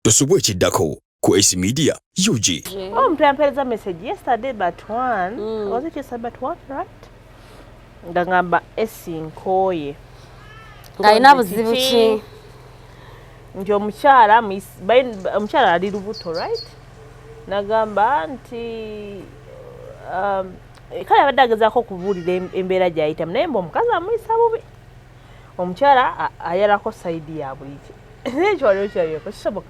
Tosubwe chiddako ku AC Media UG. Oh, mpempereza message yesterday but one. Was it yesterday but one, right? Ngamba esinkoye. Ngaina buzibu ki? Nti omukyala omukyala ali lubuto, right? Nagamba nti kale abadde agezaako okubuulira embeera gy'ayitamu naye mbu omukazi amuyisa bubi. Omukyala ayalako sayidi ya buliki. Ekyo waliwo kyaliweko kisoboka.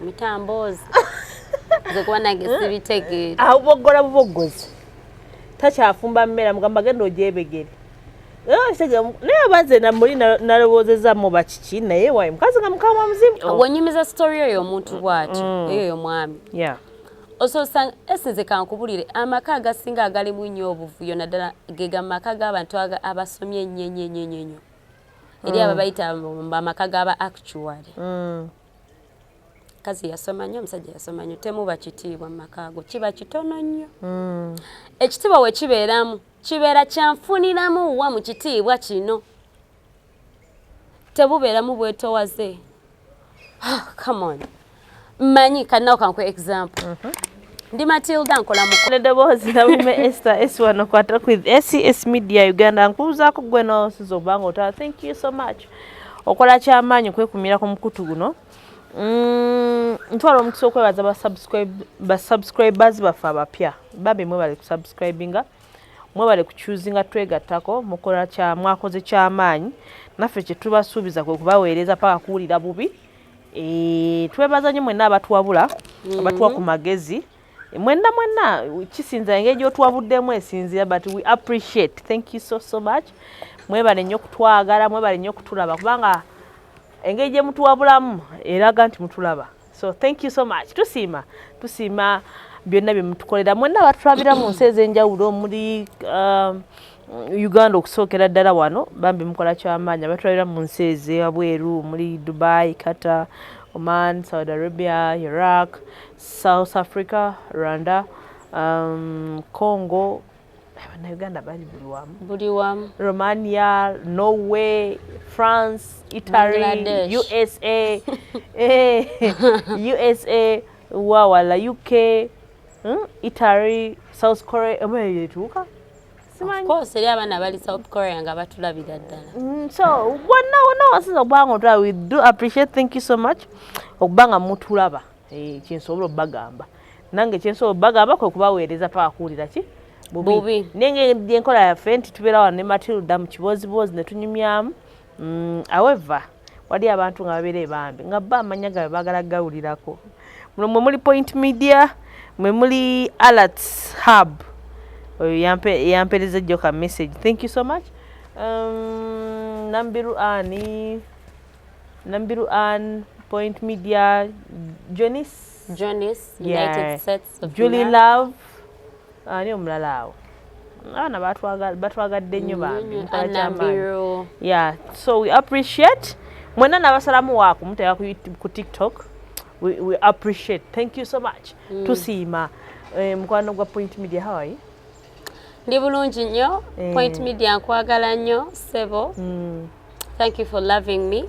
Mitambozi. Zekuba nange sibitegeera. Aboggola buboggozi. Takyafumba mmera mugamba genda ogyebegere. Naye baze namuli nalowoozezza mu bakiki naye wayi mukazi nga mukama muzibu. Wonyumiza story oyo omuntu bw'ati eyo mwami. Yeah. Ososanga esinze kankubulire amaka agasinga agalimu nnyo obuvuyo naddala ge gamaka g'abantu abasomye ennyo. Eri abo bayita amaka g'aba actually. Kazi yasoma nnyo omusajja yasoma nnyo temuba kitiibwa mu maka ago kiba kitono nnyo. Ekitiibwa we kibeeramu kibeera kyanfuniramu wa mu kitiibwa kino. Tebubeeramu bwetowaze. Come on. Manyi kannawo kankwe example. Ndi Matilda nkola mu Eddoboozi Nabume Esther S1 kwata with SCS Media Uganda nkubuzaako gwe n'osiza obanga otala. Thank you so much. Okola kyamaanyi okwekumira ku mukutu guno. Ntwala omukisa okwebaza basubscribers baffe abapya. Babe mwebale kusubscribinga. Mwebale kuchuzinga twegattako mukola mwakoze kyamaanyi. Naffe kye tubasuubiza kwe kubaweereza paka kuwulira bubi. Twebaza nnyo mwenna abatuwabula abatuwa ku magezi. Mwenna kisinza engeri gy'otuwabuddemu esinzira but we appreciate. Thank you so much. Mwebale nnyo kutwagala, mwebale nnyo kutulaba kubanga engeri gye mutuwabulamu eraga nti mutulaba. So thank you so much. Tusiima byonna bye mutukolera. Mwenna abatulabira mu nsi ez'enjawulo muri Uganda okusookera ddala wano bambi mukola kyamaanyi abatulabira mu nsi ez'ebweru muri Dubai, Qatar, Oman, Saudi Arabia, Iraq, South Africa, Rwanda, Congo, na Uganda bali buli wamu. Romania, Norway, France, Italy, Bangladesh. USA, USA, wawala UK, Italy, South Korea, yetuuka. Of course, eri abaana bali South Korea nga batulabira ddala. So, wonna wasinza okubanga otulaba, we do appreciate, thank you so much. Okubanga mutulaba, kyensobola obbagamba. Nange kyensobola obbagamba kwe kubaweereza paka kuwulira ki? Bubi. Nenge enkola yaffe nti tubeera wano ne Matilda mu kiboozibozi ne tunyumyamu. However, wali abantu nga babeera ebambi nga bba amanya gabe baagala gawulirako. Muno mwe muli Point Media, mwe muli Alerts Hub. Yampereza jjo ka message. Thank you so much. Nambiru Ann, Point Media, Jonis, United States of Julie Love, ani omulala awo. Abaana batwagadde nnyo bambi. Nambiru. Yeah, so we appreciate. Mwenna n'abasalamu waako muteeka ku TikTok. We appreciate. Thank you so much. Tusiima. Mukwano gwa Point Media, how are you? Ndi bulungi nnyo. Point Media nkwagala nnyo Sebo. Thank you for loving me.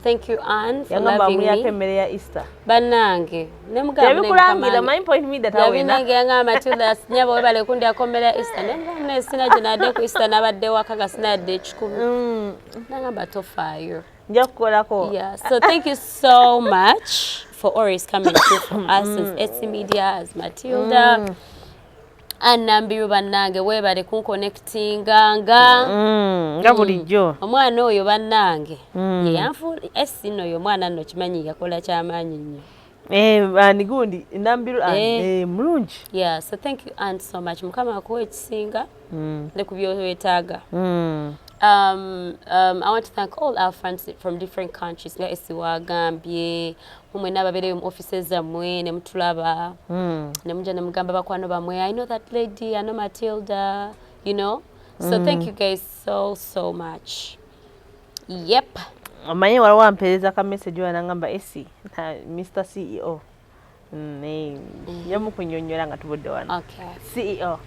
Thank you Anne for loving me. Yangamba mmere ya Easter. Bannange Yabikulangira main Point Media tawena. Yabinange yanga Matilda nyabo webale kundi akomera ya Easter. Nemugamba sina jinade ku Easter nabadde wakaga sinadde 10. Nangamba tofayo. Nja kukolako. Yeah, so thank you so much for always coming through for us as SC Media, as Matilda. And Nambiru bannange webale kunconnectinga nga bulijjo. Omwana oyo bannange yanfu SC no mwana nno kimanyi yakola kyamaanyi nnyo. Ani gundi Nambiru mulungi. Yeah, so thank you Aunt so much. Mukama akuwa ekisinga ne ku by'oyetaaga. I want to thank all our friends from different countries. Nga esiwagambye mumwe n'ababeereyo mu offices zammwe ne mutulaba ne mujja ne mugamba bakwano bamwe, I know that lady, I know Matilda, you know. So thank you guys so much. Yep. Omanyi waliwo ampeereza ka message wanangamba esi Mr. CEO. Yamukunnyonnyola nga tubudde wano. Okay. CEO.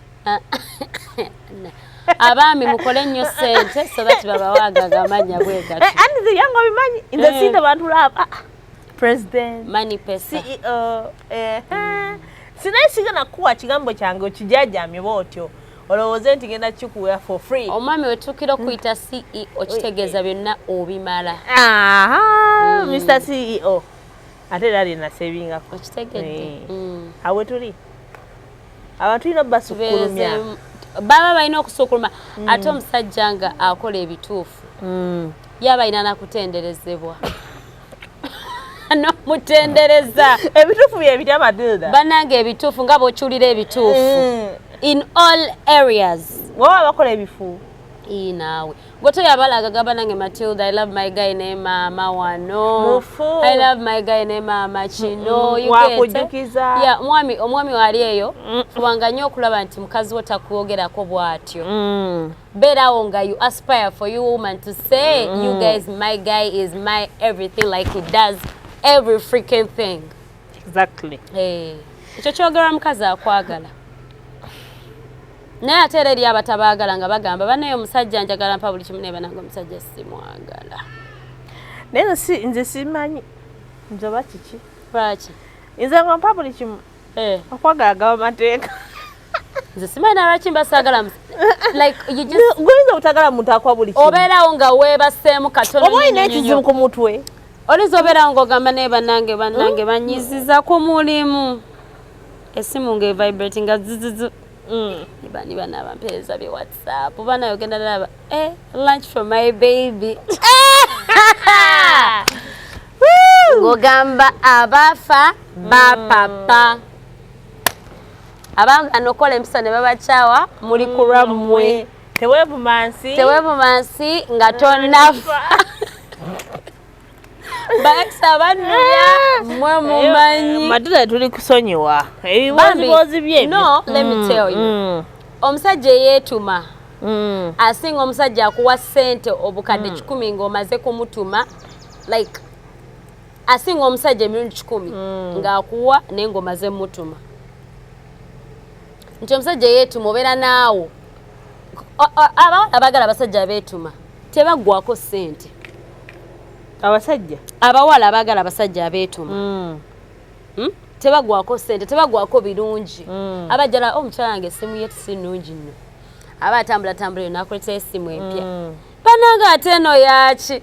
Abaami mukole nnyo ssente so that babawagaga amanya bwegati. And the young obimanyi in the city abantu laba president Money pesa. CEO sinayisigana kuwa kigambo kyange okijajamye bwotyo olowooze nti ngenda kikuwa for free. Omwami wetuukira okuyita CEO kitegeeza byonna obimala. Mr. CEO ate era alina sebingako Okitegedde. awe tuli abantu tulina basukkulumya baba balina okusukkuluma ate omusajja nga akola ebituufu yaba alina nakutenderezebwa nomutendereza ebituufu bye bitya Matilda bannange ebituufu nga bw'okiwulira ebituufu in all areas woba bakola ebifu naawe gwe toyabalaga bannange Matilda I love my guy ne maama wano Mufu. I love my guy ne maama kino wakujjukiza yeah, omwami wali eyo fubanga nnyo okulaba nti mukazi wo takwogerako bw'atyo beerawo nga you aspire for you woman to say you guys my guy is my everything like he does every freaking thing. Exactly. Ekyo kyogerwa mukazi akwagala naye ate era eri abatabaagala nga bagamba banaye omusajja njagala mpa buli kimu naye banange omusajja simwagala. Naye nze simanyi nze oba kiki lwaki nze nga mpa buli kimu okwagala gaba mateeka nze simanyi nalwaki mbasaagala like you just gwinza butagala muntu akwa buli kimu obeerawo nga weebaseemu katono oba olina ekizibu ku mutwe oliza obeerawo ng'ogamba naye bannange banyiziza ku mulimu esimu nga evibrate nga zizizu bani bana bampeereza bye WhatsApp bana yogenda laba lunch for my baby ng'ogamba abafa bapapa abagana okola empisa ne babakyawa muli kulwa mmwe teweebumansi nga tonafa bakisa banuya mwe mumanyi Matilda tuli kusonyiwa ebibozibozi bye no let me tell you omusajja yeetuma asinga omusajja akuwa ssente obukadde 10 ng'omaze kumutuma like asinga omusajja emirundi 10 ng'akuwa naye ng'omaze mutuma nti omusajja yeetuma obeera naawo abagala abasajja beetuma tebaggwako ssente abasajja abawala abagala abasajja abeetuma tebaggwako ssente tebaggwako birungi abajjala omukyala wange essimu ye si nnungi nno aba atambula eyo nakuleeta essimu empya bananga ate eno yaki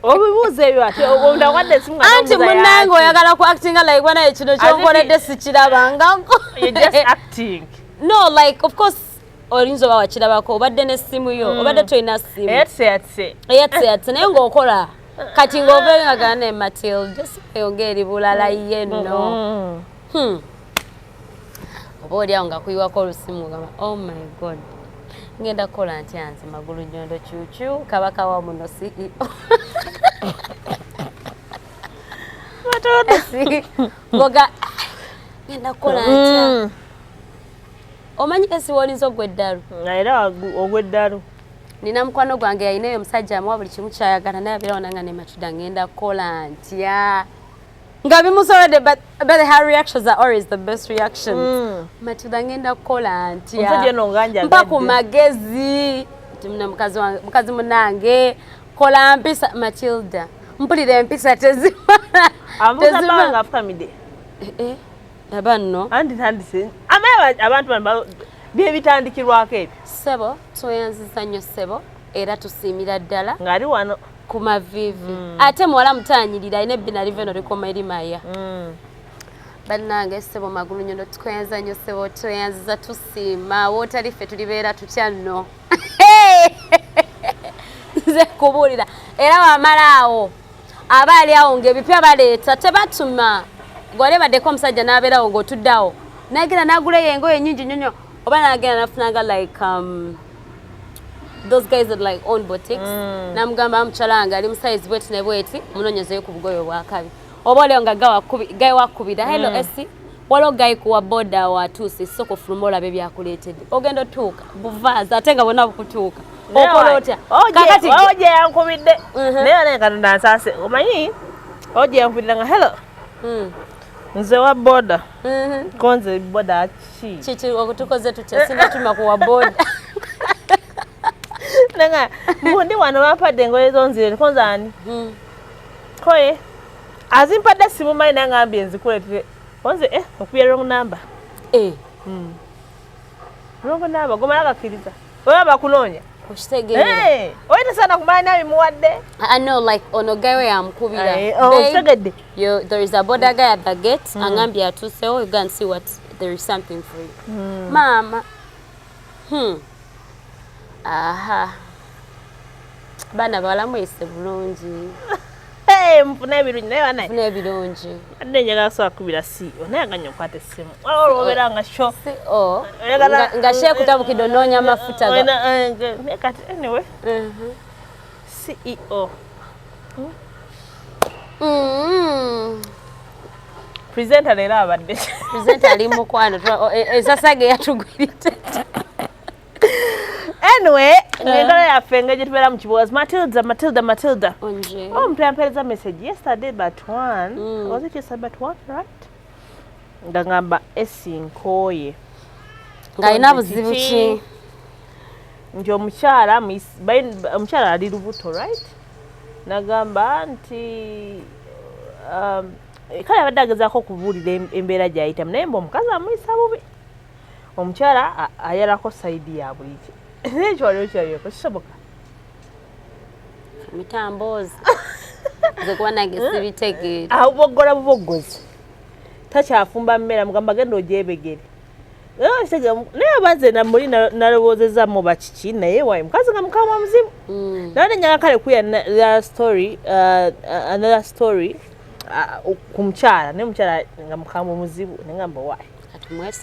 obibuuza ebyo ate ndawadde essimu anti munnange oyagala ku actinga like wanaye kino kyonkoledde sikirabangako no like of course olinza oba wakirabako obadde n'essimu yo obadde tolina ssimu eyatse naye ng'okola kati ng'obeera nga gana ne Matilda siyonga eri bulala ye nno oba oliawo nga kuyiwako olusimu gamba oh my god ngenda kukola ntya nze magulu nyondo cuucu kabaka wa muno CEO ngoga ngenda kukola ntya omanyi esiwolinza ogw'eddalu era ogw'eddalu nina mukwano gwange yalinayo omusajja amuwa buli kimu kyayagala naye abeerawo nanga ne Matilda ngenda kukola ntya nga bimusobodde but her reactions are always the best reactions Matilda ngenda kukola ntya mpa ku magezi mukazi munange kola mpisa Matilda mpulira empisa tezimala laba nno abantu byebitandikirwako ebyo ssebo tweyanziza nnyo ssebo era tusiimira ddala ng'ali wano ku mavivi ate muwala mutanyirira alina ebbina liva eno likoma erimaya bannange ssebo magulu nyondo tukweyanza nnyo ssebo tweyanziza tusiima wootali ffe tulibeera tutya nno nze kubuulira era wamala awo aba ali awo ng'ebipya baleeta tebatuma gwalebaddeko omusajja n'abeerawo ng'otuddeawo nagenda n'agulayo engoye ennyingi nnyo oba nagenda nafunaga like those guys that like own boutiques namugamba mukyala wange ali musaizi bweti ne bweti munonyezeyo ku bugoye obwakabi oba olio nga gaye wakubira hello esi waliwo gaye kuwa boda watuuse soko fuluma olabe byakuleetedde ogenda otuuka buvaaza ate nga bonna bukutuuka okola otya kakati oje yankubidde naye naye katonda nsaase omanyi oje yankubidde nga hello nze wa boda konze boda chichi okutukoze tutya singa tuma kuwa boda nanga mbundi wano bapadde engoye zonzire konzani koye azimpadde simu mai nangambye nzikuletire konze okubye wrong number wrong number gomala kakiriza oyo bakunoonya kushitegeera oyita sana kumanya nabi muwadde I know like ono gawe yamkubira segedde there is a border guy at the gate angambye atuse you go and see what there is something for you mama aha bana balamwese bulungi mfuna ebirungi naye banaye mfuna ebirungi adde njagala kusobola kubira CEO naye aganya okwata essimu olwobera nga sho nga sheekutabukidde onoonya amafuta naye kati anyway CEO presenter leero abadde presenter ali mukwano esasage yatugwiridde anyway ngenda yaffe nga gyetubeera mu kibugazi Matilda omuntu yampeereza message yesterday but one was it yesterday but one right nga ngamba esinkooye ng'alina buzibu ki nti omukyala ali lubuto right nagamba nti kale abadde agezaako okubuulira embeera gy'ayitamu naye mba omukazi amuyisa bubi omukyala ayalako sayidi ya buliki ekyo waliwo kyalieko kisoboka mitamboozi nze kuba nange sibitegeera aboggola buboggozi takyafumba mmera mugamba genda ogyebegere naye baze namuli nalowoozezzamu bakiki naye wayi mukazi nga mukama muzibu naye nenyaga kale kuya another story ku mukyala naye omukyala nga mukama muzibu nengamba wayi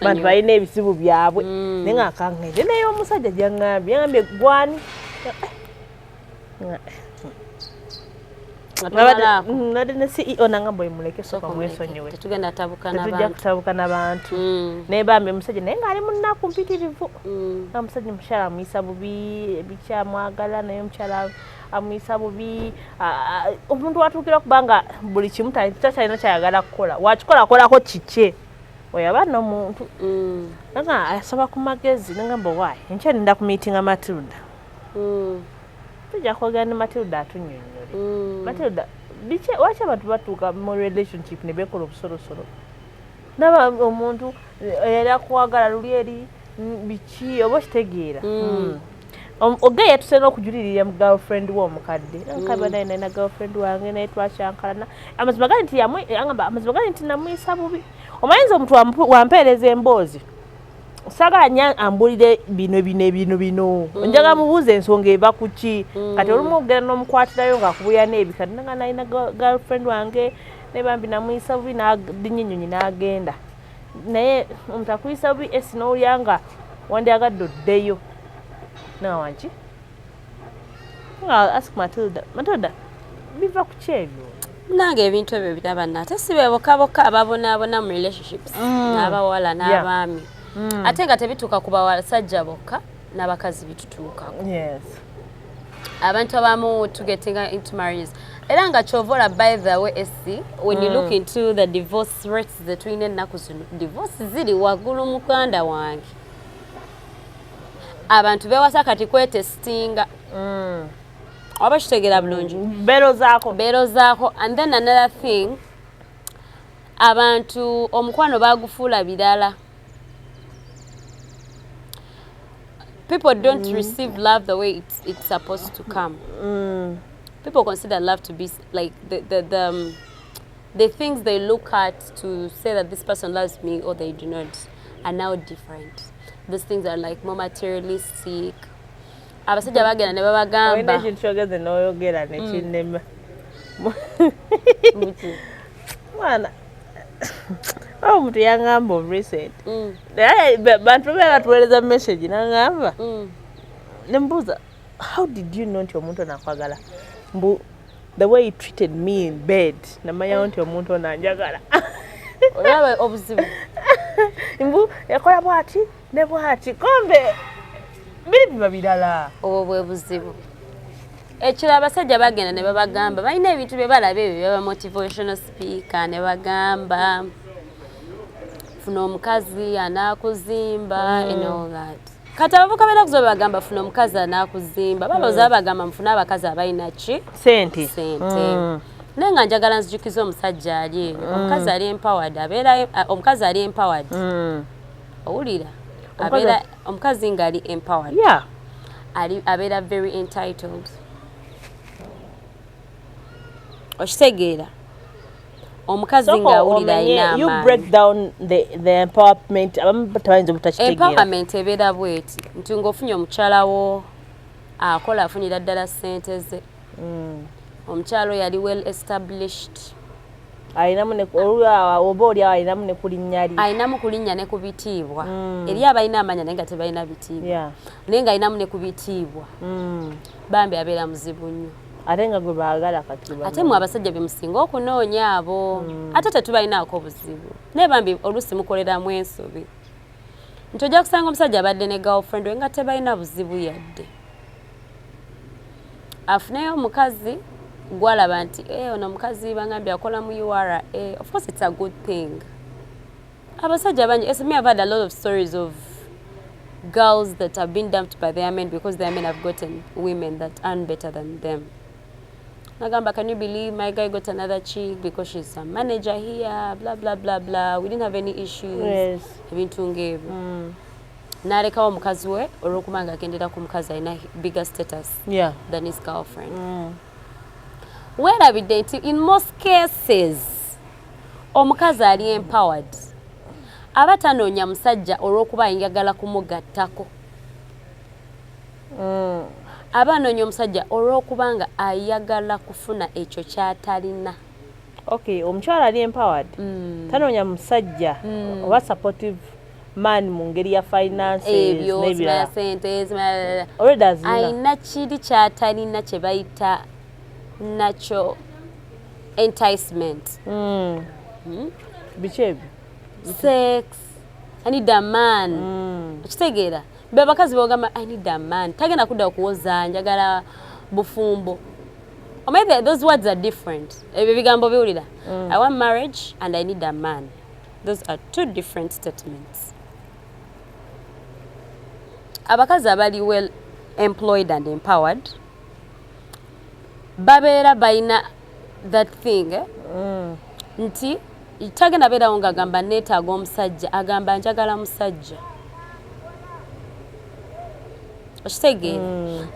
bantu balina ebizibu byabwe naye nga kaŋŋende naye omusajja gyaŋŋambye yangambye gwani nade ne CEO nangamba oyimuleke soka mwesonyiwe tetujja kutabuka n'abantu naye bambi omusajja naye ng'ali munaku mpitirivu omusajja omukyala amuyisa bubi ebikyamwagala naye omukyala amuyisa bubi omuntu watuukira kubanga buli kimu takyalina kyayagala kukola wakikola akolako kikye oyaba n'omuntu nga asaba ku magezi nangamba waayi enkya ninda ku meetinga Matilda tujja kwogera ne Matilda atunyonnyole Matilda waki abantu batuuka mu relationship ne bekola obusolosolo naba omuntu yali akuwagala luli eri biki oba okitegeera ogeya tusaina okujulirira mu girlfriend w'omukadde nkaba naye nalina girlfriend wange naye twakyankalana amazima gali nti amazima gali nti namuyisa bubi omayinza omuntu wampeereza emboozi sagala nnyo ambulire bino njagala mubuuza ensonga eba ku ki kati olumu okugenda n'omukwatirayo ng'akubuya n'ebikati nanga nalina girlfriend wange naye bambi namuyisa bubi n'addinya ennyonyi n'agenda naye omuntu akuyisa bubi esi n'owulira nga wandyagadde oddeyo nawanki ask Matilda biva ku ki ebyo nange ebintu ebyo biraba nate si bebokaboka ababonaabona mu relationships n'abawala n'abaami ate nga tebituuka ku basajja bokka n'abakazi bitutuukako abantu abamu to getting into marriages era nga kyovola by the way when you look into the divorce rates zetulina ennaku zino divorce ziri waggulu muganda wange abantu bewasa kati kwetestinga oba kitegeera bulungi beero zaako and then another thing abantu omukwano bagufuula birala people don't receive love the way it's supposed to come people consider love to be like the things they look at to say that this person loves me or they do not are now different. These things are like more materialistic. Abasajja bagenda ne babagamba oyina ekintu kyogeze n'oyogera nekinnema mwana omuntu yangamba recent bantu be batuweereza message nangamba nembuuza how did you know nti omuntu onakwagala mbu the way he treated me in bed namanyawo nti omuntu onanjagala olaba obuzibu mbu yakola bwati ne bwati kombe biba birala obwo bwe buzibu ekiro abasajja bagenda ne babagamba balina ebintu bye balaba ebyo byaba motivational speaker ne bagamba funa omukazi anakuzimba and all that. Kati abavuka bera kuzo bagamba funa omukazi anakuzimba baloza bagamba mfuna abakazi abayina ki sente nenga njagala nzijukiza omusajja ali omukazi ali empowered abeera omukazi ali empowered owulira abeera omukazi nga ali empowered abeera very entitled okitegeera omukazi nga awulira ayina amaanyi. You break down the empowerment abamubayinza obutakitegeera. Empowerment ebeera bweti nti ng'ofunye omukyalawo akola afunira ddala ssente ze omukyalo yali well established ayinamu ne oba oli ayinamu ne kulinnya li ayinamu kulinnya ne kubitiibwa eri abalina amanya naye nga tebalina bitiibwa naye nga ayinamu ne kubitiibwa bambi abeera muzibu nnyo ate nga gwe baagala kati ate mwe abasajja be musinga okunoonya abo ate tetubalinaako obuzibu naye bambi oluusi mukoleramu ensobi nti ojja kusanga omusajja abadde ne girlfriend we nga tebalina buzibu yadde afuneyo omukazi gwalaba nti ono omukazi bangambye akola mu URA. Of course it's a good thing. Abasajja bangi me I've had a lot of stories of girls that have been dumped by their men because their men have gotten women that earn better than them. Nagamba, can you believe my guy got another chick because she's a manager here, blah blah blah blah. We didn't have any issues. Yes. Nalekawo omukazi we olw'okubanga agendera ku mukazi alina bigger status than his girlfriend. Weerabidde nti in most cases omukazi ali empowered aba tanoonya musajja olw'okuba ayagala kumugattako. Aba anoonya omusajja olw'okubanga ayagala kufuna ekyo ky'atalina. Okay, omukyala ali empowered tanoonya musajja oba supportive man mu ngeri ya finances n'ebirala ayina kiri ky'atalina kye bayita natural enticement. Biki ebyo? Sex. I need a man. Okitegeera be abakazi bogamba I need a man tagenda kudda okuwoza njagala bufumbo. Or maybe those words are different. Ebyo bigambo biwulira. I want marriage and I need a man. Those are two different statements. Abakazi abali well employed and empowered babeera bayina that thing nti tagenda beerawo nga agamba neetaaga omusajja agamba njagala musajja okitegeera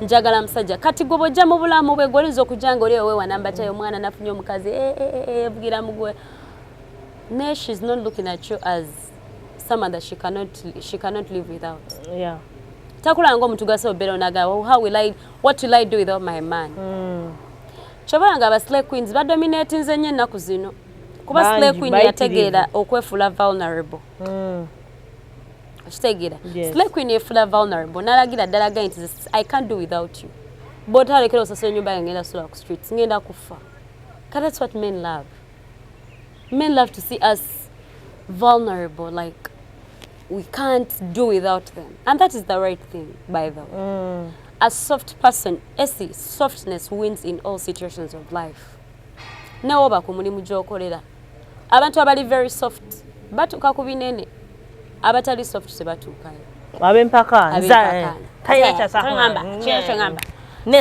njagala musajja kati gwe bw'ojja mu bulamu bwe gw'oyinza okujja nga oli ewe wanamba kyayo omwana nafunye omukazi evugira mugwe ne she's not looking at you as someone that she cannot live without. Takulanga omuntu gase obeera onaga what will I do without my man. Chobalanga aba slay queens badominate nze nnyo ennaku zino kuba slay queen yategeera okwefuula vulnerable. Okitegeera slay queen yefuula vulnerable nalagira ddala gaye nti I can't do without you. Bw'otalekera osasula ennyumba yange ngenda sula ku streets ngenda kufa. That's what men love. Men love to see us vulnerable, like we can't do without them. And that is the right thing, by the way. A soft person, softness wins in all situations of life. Newo bakumulimu gyokolera. Abantu abali very soft, batuuka ku binene. Abatali soft sebatuukayo. Abempaka.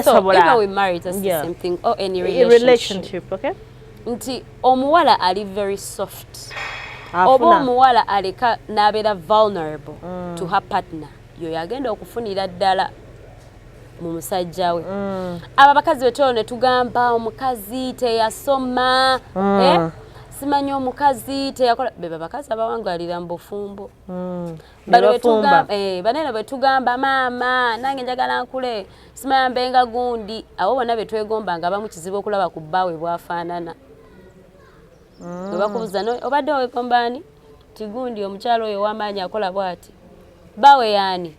So, even with marriage, that's the same thing. Or any relationship. Okay? Nti omuwala ali very soft. Oba omuwala aleka n'abeera vulnerable to her partner. Yo yagenda okufunira ddala mu musajja we. Abo abakazi betolo ne tugamba omukazi teyasoma. Simanyi omukazi teyakola. Beba abakazi abawangalira mu bufumbo. Banene betugamba maama nange njagala nkule simanyi mbenga gundi. Abo bonna betwegomba nga abamu kizibu okulaba ku bbaawe bwafaanana. Bakubuza no obadde wekombani tigundi omukyalo oyo w'amaanyi akola bwati bawe yani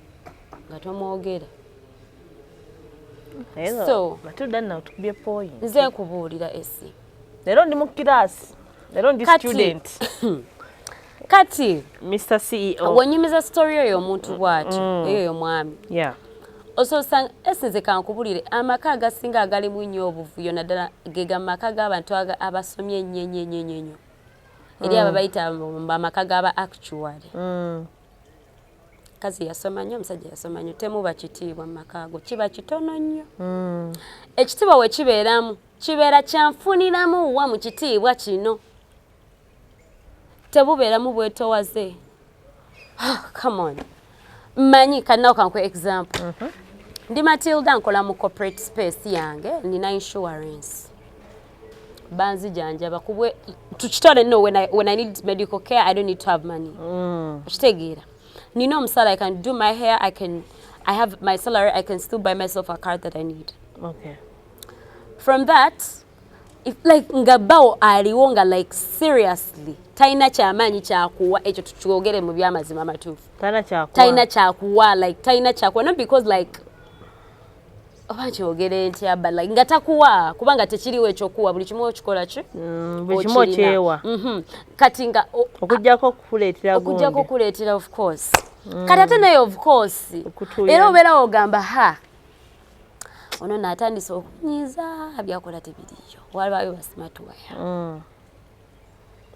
nga tomwogera. So Matilda now to be a point. Nze nkubuulira esi leero ndi mu class leero ndi student kati Mr. CEO wonyumiza story oyo omuntu bwati eyo mwami ososanga esinze kankubulire amaka agasinga agali mu nnyo obuvuyo naddala gega maka g'abantu abasomye ennyo eri ababayita amaka gaba actually kazi yasoma nnyo omusajja yasoma nnyo temuba kitiibwa mu maka ago kiba kitono nnyo ekitiibwa we kibeeramu kibeera kyanfuniramu wa mu kitiibwa kino tebubeeramu bwetowaze come on manyi kannawo kankwe example ndi Matilda nkola mu corporate space yange nina insurance banzijanjaba kubwe tukitole no when I need medical care I don't need to have money kitegeera nina omusala I can do my hair I have my salary I can still buy myself a car that I need okay from that if like ngabao aliwo nga like seriously taina kyamaanyi kyakuwa ekyo tukyogere mu byamazima amatuufu taina kyakuwa like taina kyakuwa not because like oba kyogere ntya but like nga takuwa kubanga tekiriwo ekyokuwa buli kimu okikola ki buli kimu okyewa kati nga okujjako okukuleetera of course kati ate naye of course era obeera ogamba ha ono naatandisa okunyiza byakola tebiriyo walibayo basimatuwaya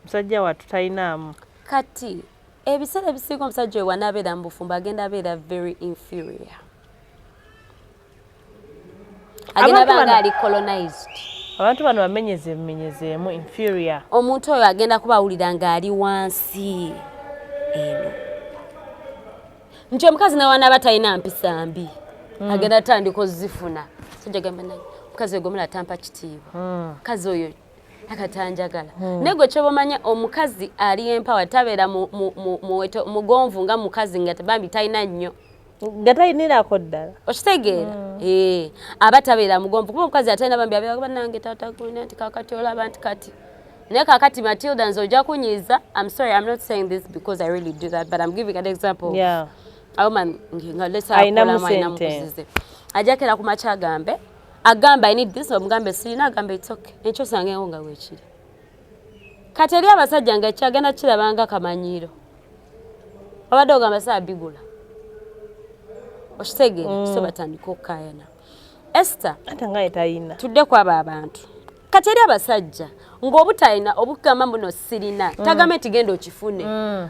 musajja wattu talinaamu kati ebiseera ebisiga omusajja we wanaabeera mu bufumbo agenda abeera very inferior agenda banga ali colonized abantu bano bamenyezeemu inferior omuntu oyo agenda kubawulira ng'ali wansi eno nti omukazi nawe wanaaba talina mpisa mbi agenda atandika ozifuna sajja gamba nange omukazi oyo gomula tampa kitiibwa omukazi oyo akatanjagala naye gwe kyobamanya omukazi ali empawa tabeera mugonvu nga mukazi nga bambi talina nnyo nga talinirako ddala okitegeera aba tabeera mugonvu kuba omukazi atalina bambi abeera nange taata gulina nti kakati olaba nti kati naye kakati Matilda nze ojja kunyiza I'm sorry I'm not saying this because I really do that but I'm giving an example ajakera ku macha agamba I need this omugambe sirina agamba it's okay ekyo sangewo nga weekiri kati eri abasajja nga kyagenda kirabanga kamanyiiro abadde ogamba saa bigula okitegeera so batandika okukayana Esther ate nga etayina tudde kwaba abantu kati eri abasajja ng'obutayina obugamba muno sirina tagambe nti genda okifune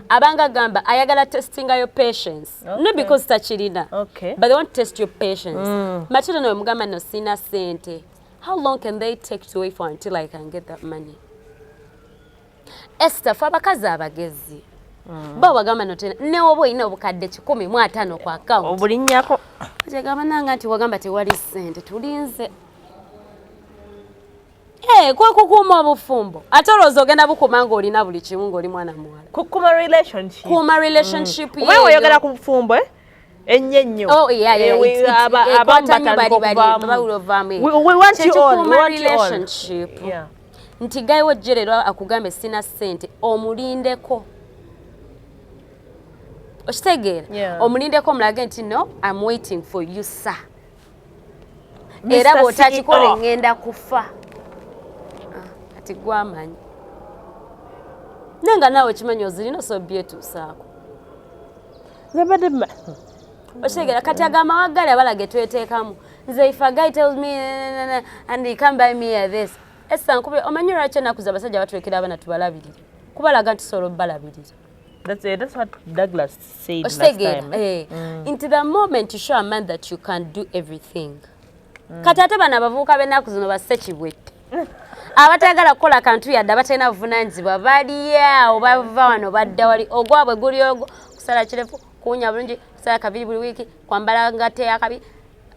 abanga gamba ayagala testing your patience not because takirina but they want to test your patience Matilda no mugamba no sina sente how long can they take to wait for until I can get that money Esther fa abakazi abagezi bo bagamba no tena ne obo ina obukadde 150 ku account obulinnyako kyegamba nanga nti wagamba tewali sente tulinze kwa kukuuma obufumbo ate olowooza ogenda bukuma ng'olina buli kimu ng'oli mwana muwala kuma relationship oba oyogera ku bufumbo ennyo ennyo relationship nti gayiwo jjerero akugambe sina ssente omulindeko okitegeera omulindeko omulage nti no I'm waiting for you sir era bw'otakikola ngenda kufa gwamanyi nenga nawe kimanyi ozirina sobyetuusaako okitegeera kati agamba waggali abalage tweteekamu nze if a guy tells me and he come by me this essa nkube omanyi lwaki ennaku ze abasajja batwekera abana tubalabirire kubalaga nti solo balabirire That's what Douglas said last time. Into the moment you show a man that you can do everything kati ate bana abavubuka b'ennaku zino basekibwette abatagala kukola kantu yadde abatalina buvunaanyizibwa baliawo bava wano badda wali ogwabwe guli ogwo kusala kirefu kuwunya bulungi kusala kabiri buli wiiki kwambala ngate akabi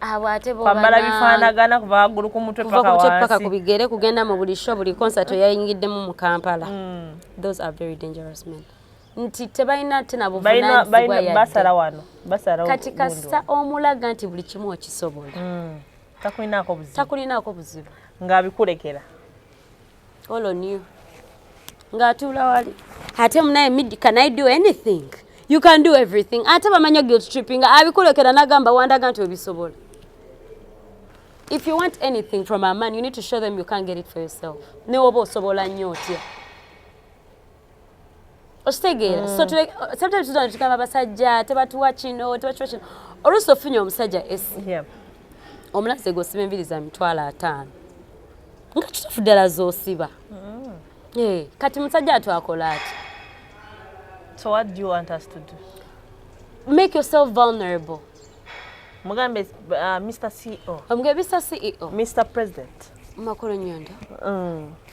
abo ate kwambala bifaanagana kuva waggulu ku mutwe paka ku bigere kugenda mu buli show buli concert yayingiddemu mu Kampala those are very dangerous men nti tebalina tena buvunaanyizibwa yadde basala wano basala kati kasa omulaga nti buli kimu okisobola takulinaako buzibu ng'abikulekera all on you ng'atuula wali ate munaye midi can I do anything you can do everything ate bamanya guilt tripping abikulekera nagamba wandaga nti obisobola if you want anything from a man you need to show them you can't get it for yourself ne oba osobola nnyo otya okitegeera so sometimes tutugamba abasajja tebatuwa kino tebatuwa kino oluusi ofunye omusajja omulaze gw'osiba enviri za 5,000 nga kituufu ddala z'osiba Kati musajja twakola ati. So what do you want us to do? Make yourself vulnerable. Mugambe Mr. CEO. Omugambe Mr. CEO. Mr. President. Makolo nyondo.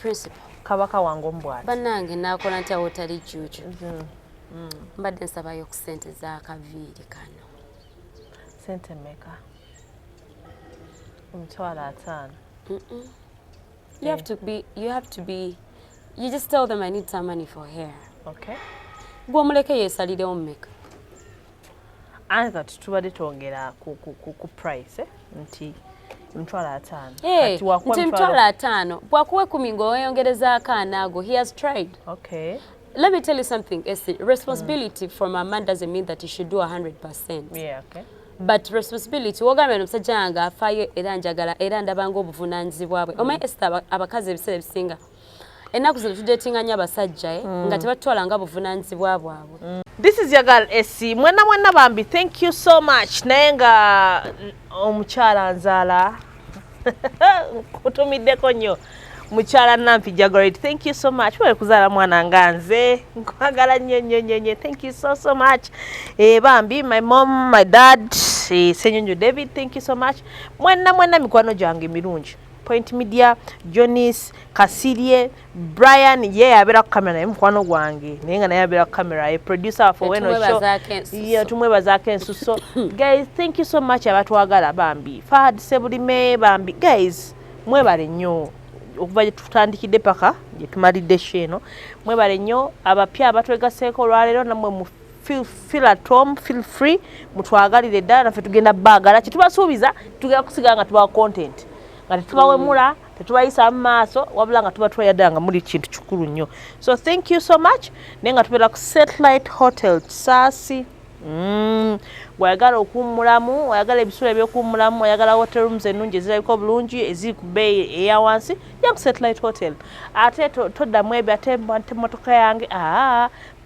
Principal. Kabaka wangu mbwati. Banange nakola nti awotali juju. Mbadde nsabayo ku sente za kaviiri kano. Sente meka. Umtwala 5. You just tell them I need some money for hair. Okay. Gwe omuleke yeesalirewo mmeka. Anga tutubadde twongera ku price nti mtwala 5. Nti mtwala 5. Bwakuwa 10 ng'oweyongerezaako anaago. He has tried. Okay. Let me tell you something, Essie. Responsibility from a man doesn't mean that he should do 100%. Yeah, okay. But responsibility, wogambye omusajja wange afaayo era njagala era ndabanga obuvunaanyizibwa bwe. Omanyi Esther abakazi ebiseera ebisinga. Ennaku zino tudeetinganya abasajja nga tebatwalanga buvunaanyizibwa bwabwe. This is your girl Essie. Mwena bambi, thank you so much. Naye nga omukyala nzaala kutumiddeko nnyo. Mukyala Nampi Jagorate, thank you so much. Wewe kuzaala mwana nga nze. Nkwagala nnyo. Thank you so much. Bambi, my mom, my dad, Senyonjo David, thank you so much. Mwena mikwano gyange mirungi. Point Media, Jonis, Kasirie, Brian, abera ku kamera naye mukwano gwange. Naye nga naye abera ku kamera, producer for Weno Show. Tumwebazaako ensuso. Guys, thank you so much abatwagala bambi. Fahad Sebulime bambi. Guys, mwebale nnyo. Okuva tutandikidde paka gye tumalidde sheno mwebale nnyo abapya abatwegaseeko olwaleero namwe mu feel at home, feel free mutwagalire ddala naffe tugenda baagala kitubasuubiza tugenda kusigala nga tubawa content nga tetubawemula tetubayisa mu maaso wabula nga tuba tweyadala nga muli kintu kikulu nnyo. So thank you so much naye nga tubeera ku Satellite Hotel Kisaasi. Wayagala okuwummulamu, wayagala ebisuula eby'okuwummulamu, wayagala hotel rooms ennungi ezirabika obulungi eziri ku bbeeyi eya wansi ya ku Satellite Hotel. Ate toddamu ebyo ate emmotoka yange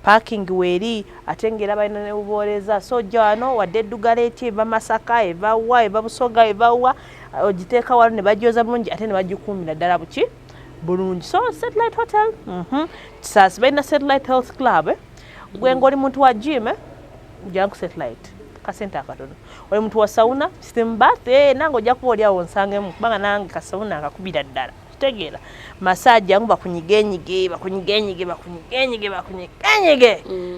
parking weeri ate ng'era balina ne bubooleza so ojja wano wadde eddugala eti eva Masaka eva wa eva Busoga eva wa ogiteeka wano ne bagyoza bulungi ate ne bagikuumira ddala buki bulungi. So Satellite Hotel Kisaasi balina Satellite Health Club gwe ng'oli muntu wa gym jangu Satellite kasente akatono oli muntu wa sauna system bath nange ojja kuba oli awo nsangemu kubanga nange kasauna akakubira ddala kitegeera massage yangu bakunyigenyige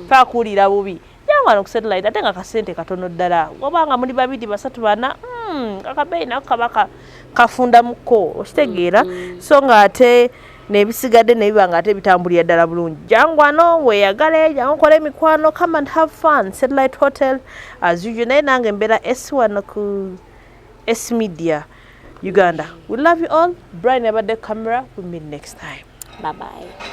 fa kuwulira bubi jangu wano ku Satellite ate nga kasente katono ddala obanga muli 2 3 4 akabeeyi nako kaba kafundamuko okitegeera so nga ate nebisigadde nebiba nga ate bitambulira ddala bulungi. Jangu wano weeyagale jangu okole emikwano, come and have fun. Satellite Hotel as usual. Naye nange mbeera Essie wano ku Essie Media Uganda. We love you all. Brian abadde camera. We'll meet next time. Bye bye.